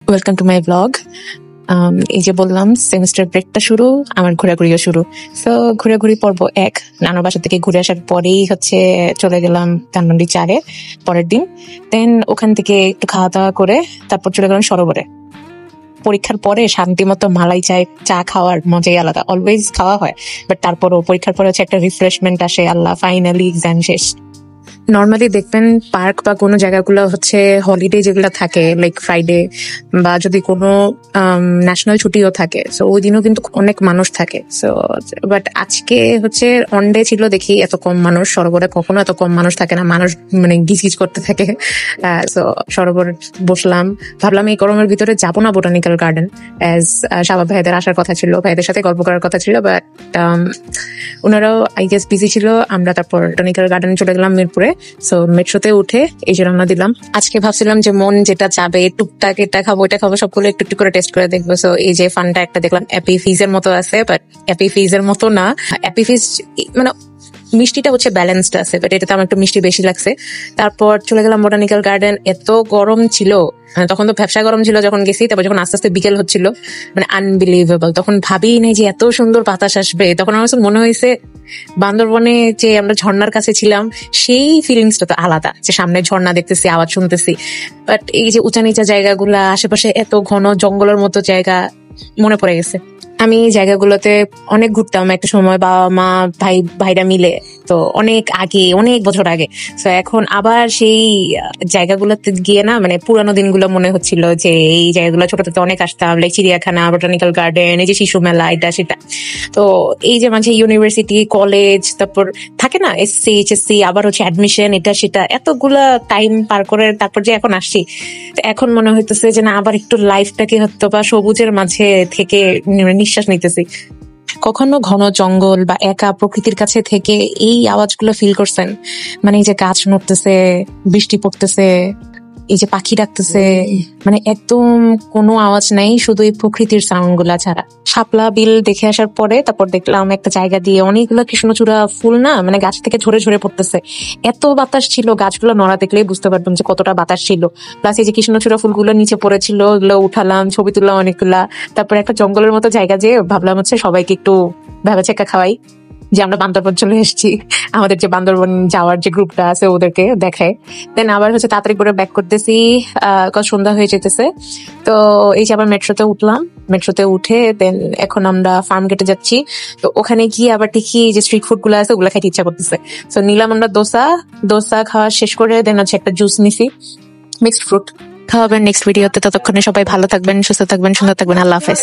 Welcome to my blog. এই যে বললাম সেমিস্টার ব্রেকটা শুরু, আমার ঘোরাঘুরিও শুরু। সো ঘোরাঘুরি পর্ব 1, নানার বাসা থেকে ঘুরে আসার পরেই চলে গেলাম ধানমন্ডি 4-এ পরের দিন। দেন ওখান থেকে একটু খাওয়া দাওয়া করে তারপর চলে গেলাম সরোবরে। পরীক্ষার পরে শান্তি মতো মালাই চা খাওয়ার মজাই আলাদা। অলওয়েজ খাওয়া হয়, বাট তারপরও পরীক্ষার পরে একটা রিফ্রেশমেন্ট আসে। আল্লাহ, ফাইনালি এক্সাম শেষ। নর্মালি দেখবেন পার্ক বা কোনো জায়গাগুলো হলিডে যেগুলো থাকে, লাইক ফ্রাইডে বা যদি কোনো ন্যাশনাল ছুটিও থাকে, সো ওই দিনও কিন্তু অনেক মানুষ থাকে। সো বাট আজকে অন ডে ছিল, দেখি এত কম মানুষ। সরোবরে কখনো এত কম মানুষ থাকে না, মানুষ গিজগিজ করতে থাকে। সো সরোবর বসলাম, ভাবলাম এই গরমের ভিতরে যাবো না বোটানিক্যাল গার্ডেন, অ্যাজ শাবাব ভাইদের আসার কথা ছিল, ভাইদের সাথে গল্প করার কথা ছিল, বাট ওনারাও আই গেস বিজি ছিল। আমরা তারপর বোটানিক্যাল গার্ডেনে চলে গেলাম মিরপুরে। সো মেট্রোতে উঠে এই যে রওনা দিলাম। আজকে ভাবছিলাম যে মন যেটা চাবে টুকটাক এটা খাবো ওইটা খাবো সবগুলো একটু একটু করে টেস্ট করে দেখবো। সো এই যে ফানটা একটা দেখলাম, অ্যাপি ফিজের মতো আছে, বাট অ্যাপি ফিজের মতো না। অ্যাপি ফিজ মিষ্টিটা ব্যালেন্সড আছে, বাট এটাতে আমার একটু মিষ্টি বেশি লাগছে। তারপর চলে গেলাম বোটানিক্যাল গার্ডেন। এত গরম ছিল তখন, তো ব্যবসা গরম ছিল যখন গেছি। তারপর যখন আস্তে আস্তে বিকেল হচ্ছিল, আনবিলিভেবল। তখন ভাবি নাই যে এত সুন্দর বাতাস আসবে। তখন আমার মনে হয়েছে বান্দরবনে যে আমরা ঝর্ণার কাছে ছিলাম, সেই ফিলিংসটা তো আলাদা, যে সামনে ঝর্ণা দেখতেছি, আওয়াজ শুনতেছি। বাট এই যে উঁচা নিচা জায়গাগুলা, আশেপাশে এত ঘন জঙ্গলের মতো জায়গা, মনে পড়ে গেছে। আমি এই জায়গাগুলোতে অনেক ঘুরতাম একটা সময়, বাবা মা ভাইরা মিলে। তো অনেক আগে, অনেক বছর আগে। তো এখন আবার সেই জায়গাগুলোতে গিয়ে না, পুরানো দিনগুলো মনে হচ্ছিল, যে এই জায়গাগুলো ছোটতে অনেক আসতাম, লাইক চিড়িয়াখানা, বোটানিক্যাল গার্ডেন, এই যে শিশু মেলা, এটা সেটা। তো এই যে মাঝে ইউনিভার্সিটি, কলেজ, তারপর থাকে না এসসি, এইচএসসি, আবার অ্যাডমিশন, এটা সেটা, এতগুলা টাইম পার করে তারপর যে এখন আসছি, এখন মনে হইতেছে যে না, আবার একটু লাইফটাকে হয়তো বা সবুজের মাঝে থেকে নিঃশ্বাস নিতেছি। কখনো ঘন জঙ্গল বা একা প্রকৃতির কাছে থেকে এই আওয়াজগুলো ফিল করছেন? এই যে গাছ নড়তেছে, বৃষ্টি পড়তেছে, এই যে পাখি ডাকতেছে, একদম কোনো আওয়াজ নাই, শুধু এই প্রকৃতির সাউন্ড গুলা ছাড়া। শাপলা বিল দেখে আসার পরে তারপর দেখলাম একটা জায়গা দিয়ে অনেকগুলো কৃষ্ণচূড়া ফুল না গাছ থেকে ঝরে ঝরে পড়তেছে। এত বাতাস ছিল, গাছগুলো নড়া দেখলেই বুঝতে পারতাম যে কতটা বাতাস ছিল। প্লাস এই যে কৃষ্ণচূড়া ফুলগুলো নিচে পড়েছিল, ওগুলো উঠালাম, ছবি তুললাম অনেকগুলা। তারপর একটা জঙ্গলের মতো জায়গা, যে ভাবলাম সবাইকে একটু ভেবা চেকা খাওয়াই যে আমরা বান্দরবন চলে এসেছি। আমাদের যে বান্দরবন যাওয়ার যে গ্রুপটা আছে ওদেরকে দেখায়। দেন আবার তাড়াতাড়ি করে ব্যাক করতেছি, সন্ধ্যা হয়ে যেতেছে। তো এই যে আবার মেট্রোতে উঠলাম, মেট্রোতে উঠে দেন এখন আমরা ফার্ম গেটে যাচ্ছি। তো ওখানে গিয়ে আবার দেখি যে স্ট্রিট ফুড গুলো আছে, ওগুলো খাইতে ইচ্ছা করতেছে। তো নিলাম আমরা দোসা খাওয়া শেষ করে দেন একটা জুস নিছি, মিক্সড ফ্রুট। খাওয়াবেন নেক্সট ভিডিওতে। ততক্ষণে সবাই ভালো থাকবেন, সুস্থ থাকবেন, সুন্দর থাকবেন। আল্লাহ হাফেজ।